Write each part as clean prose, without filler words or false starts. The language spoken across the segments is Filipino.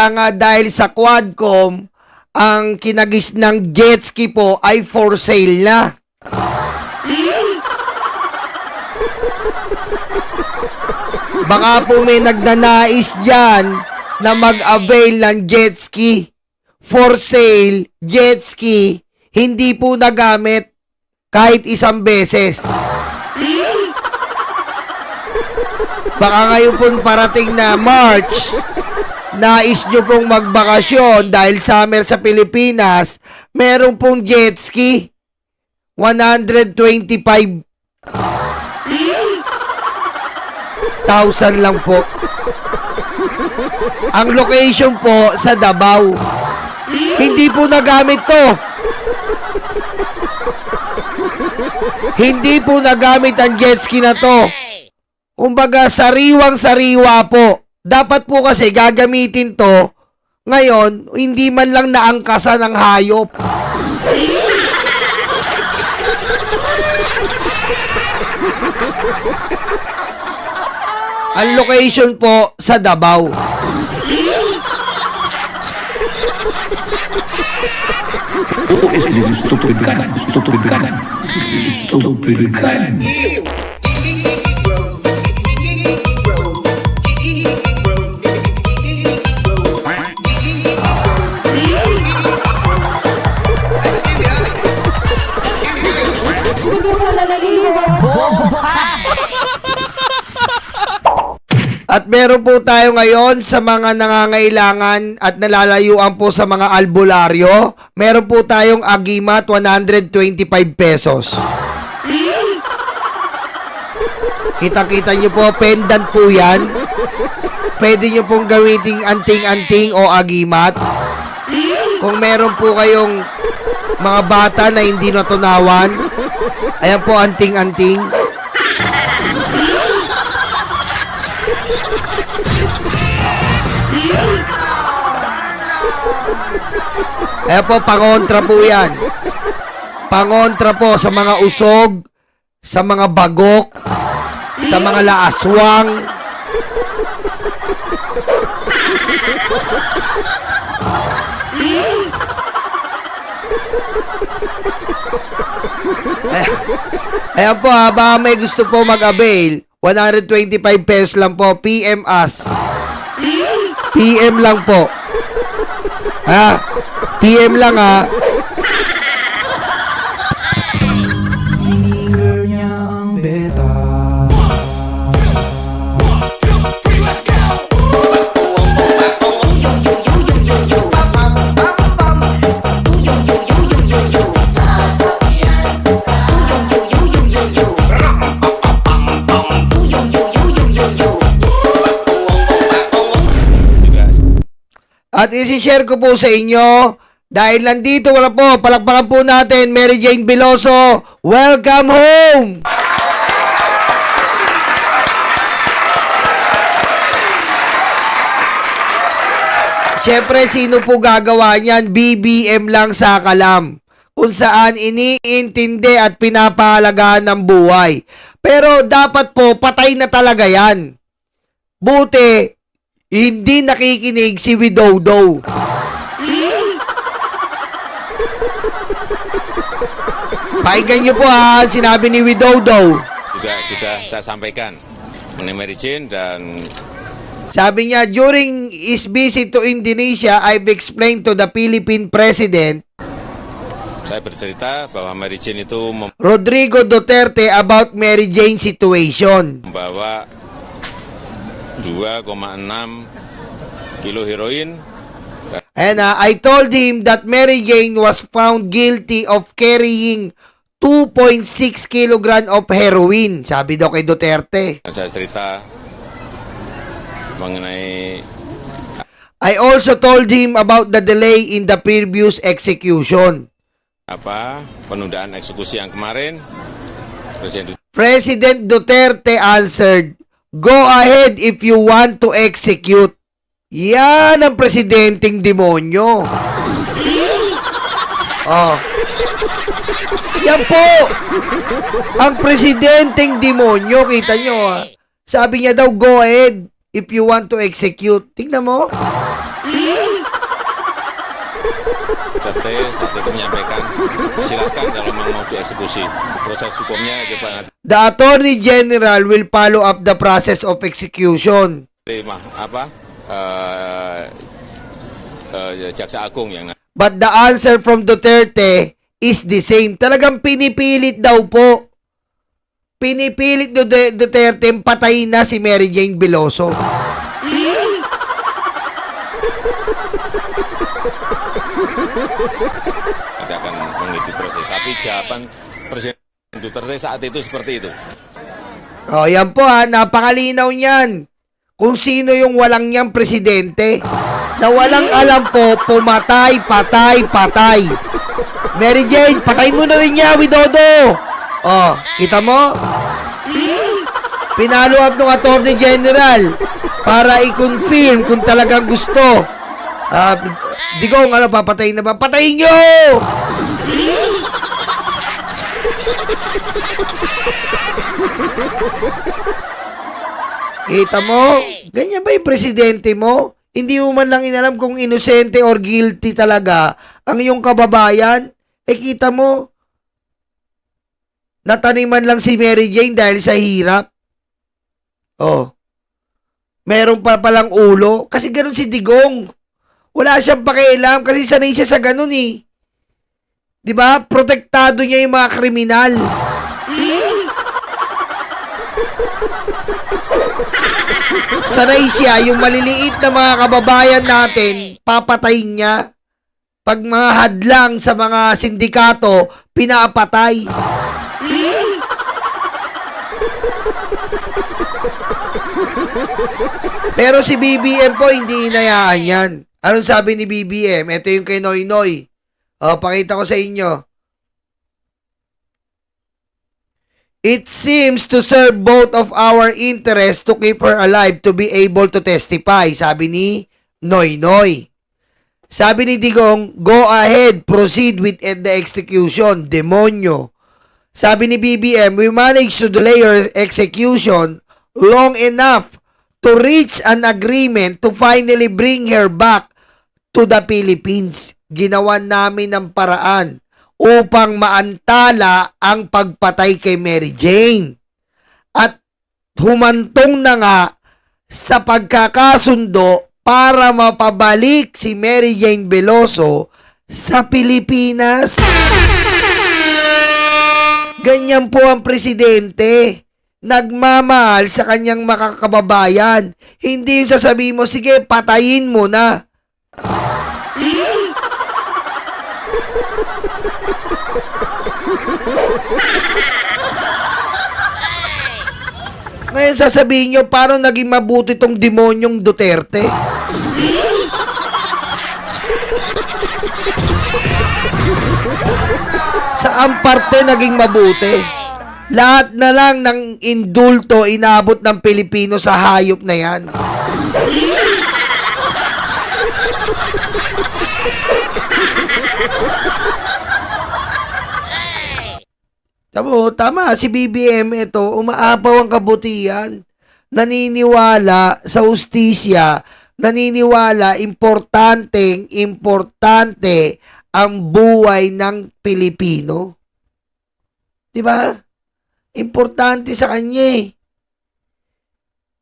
Kaya nga dahil sa Quadcom, ang kinagis ng jet ski po ay for sale na. Baka po may nagnanais dyan na mag-avail ng jet ski. For sale, jet ski, hindi po nagamit kahit isang beses. Baka ngayon po parating na March, nais nyo pong magbakasyon dahil summer sa Pilipinas, meron pong jet ski. 125,000 lang po. Ang location po sa Davao. Hindi po nagamit to. Hindi po nagamit ang jet ski na to. Kumbaga, sariwang-sariwa po. Dapat po kasi gagamitin to. Ngayon, hindi man lang naangkasan ng hayop. Ang location po sa Davao. Stupid gun. Stupid gun. Stupid gun. At meron po tayo ngayon sa mga nangangailangan at nalalayuan po sa mga albularyo. Meron po tayong agimat 125 pesos. Kita-kita nyo po, pendant po yan. Pwede nyo pong gamitin anting-anting o agimat. Kung meron po kayong mga bata na hindi natunawan, ayan po anting-anting. Ayan po, pangontra po yan. Pangontra po sa mga usog, sa mga bagok, sa mga laaswang. Ayan po, baka may gusto po mag-avail, 125 pesos lang po, PM us. PM lang po. Ha? PM lang ha. Finger niya ang beta. At isi-share ko po sa inyo, dahil nandito wala po, palakpakan po natin, Mary Jane Veloso, welcome home! Siyempre, sino po gagawa niyan? BBM lang sa kalam, kung saan iniintindi at pinapahalagaan ng buhay. Pero dapat po, patay na talaga yan. Buti, hindi nakikinig si Widodo. Pakinggan niyo po ha, sinabi ni Widodo. Juga sudah saya sampaikan mengenai Mary Jane dan sabi niya, during his visit to Indonesia, I've explained to the Philippine President saya bercerita bahwa Mary Jane itu Rodrigo Duterte about Mary Jane situation. membawa 2,6 kilo heroin. And I told him that Mary Jane was found guilty of carrying 2.6 kilogram of heroin. Sabi daw kay Duterte. Saya cerita mengenai I also told him about the delay in the previous execution. penundaan eksekusi yang kemarin. President Duterte answered, "Go ahead if you want to execute." Yan ang presidenteng demonyo. Oh. Yan po. Ang presidenteng demonyo, kita nyo ha. Sabi niya daw, go ahead if you want to execute. Tingnan mo. Duterte saat itu menyampaikan silakan kalau memang mau dieksekusi. Proses hukumnya kita The Attorney General will follow up the process of execution. Jaksa Agung yang But the answer from Duterte is the same. Talagang pinipilit daw po. Pinipilit Duterte patayin na si Mary Jane Veloso. nanti akan mengikuti proses. Tapi jawaban Presiden Duterte saat itu seperti itu. Oh, yan po ha, napakalinaw niyan. Kung sino yung walang niyang presidente. Na walang alam po, pumatay, patay. Mary Jane, patay mo na rin niya, Widodo. Oh, kita mo? Pinalo up ng Attorney General para i-confirm kung talagang gusto. Digong, ano, papatayin na ba? Patayin nyo! Kita mo? Ganyan ba yung presidente mo? Hindi mo man lang inalam kung inosente or guilty talaga ang iyong kababayan? Kita mo? Nataniman lang si Mary Jane dahil sa hirap. Oh. Meron pa palang ulo. Kasi ganun si Digong. Wala siyang pakialam kasi sanay siya sa ganun eh. 'Di ba? Protektado niya yung mga kriminal. Sanay siya yung maliliit na mga kababayan natin, papatayin niya. Pag mga hadlang sa mga sindikato, pinapatay. Pero si BBM po, hindi inayaan yan. Anong sabi ni BBM? Ito yung kay Noy Noy. Pakita ko sa inyo. It seems to serve both of our interests to keep her alive to be able to testify, sabi ni Noy Noy. Sabi ni Digong, go ahead, proceed with the execution, demonyo. Sabi ni BBM, we managed to delay her execution long enough to reach an agreement to finally bring her back to the Philippines. Ginawa namin ng paraan upang maantala ang pagpatay kay Mary Jane. At humantong na nga sa pagkakasundo para mapabalik si Mary Jane Veloso sa Pilipinas. Ganyan po ang presidente. Nagmamahal sa kanyang makakababayan. Hindi yung sasabihin mo, sige, patayin mo na. Ngayon sasabihin nyo, paano naging mabuti itong demonyong Duterte? Saan parte naging mabuti? Lahat na lang ng indulto inabot ng Pilipino sa hayop na yan. Tama, si BBM ito, umaapaw ang kabutihan. Naniniwala sa hustisya, naniniwala importante ang buhay ng Pilipino. 'Di ba? Importante sa kanya eh.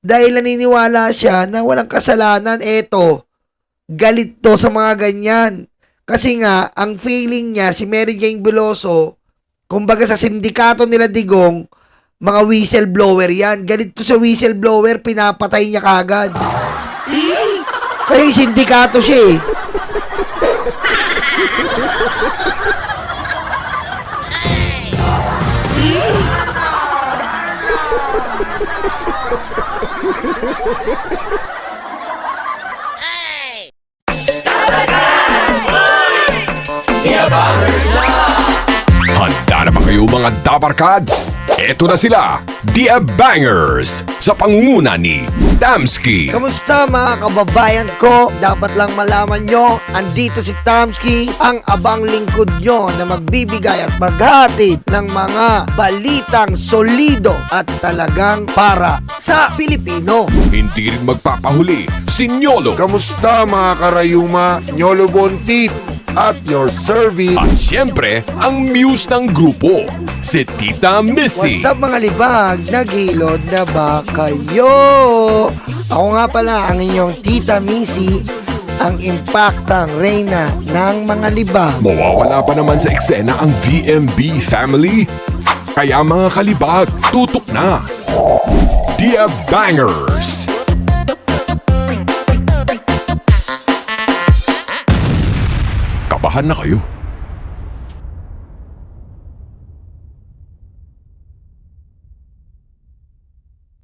Dahil naniniwala siya na walang kasalanan, eto, galit to sa mga ganyan. Kasi nga, ang feeling niya, si Mary Jane Veloso, kumbaga sa sindikato nila Digong, mga whistleblower yan. Galit to sa whistleblower, pinapatay niya kagad. Kaya sindikato siya eh. Handa na ba kayo mga Dabarkads? Eto na sila, The Bangers, sa pangunguna ni Tamski. Kamusta mga kababayan ko? Dapat lang malaman nyo, andito si Tamski, ang abang lingkod nyo na magbibigay at maghatid ng mga balitang solido at talagang para sa Pilipino. Hindi rin magpapahuli si Nyolo. Kamusta mga karayuma? Nyolo Bontit. at your service. At siyempre, ang muse ng grupo, si Tita Missy. What's up mga libag? Naghilod na ba kayo? Ako nga pala ang inyong Tita Missy, ang impactang reyna ng mga libag. Mawawala pa naman sa eksena ang VMB family. Kaya mga kalibag, tutok na! The Bangers! Kabahan na kayo.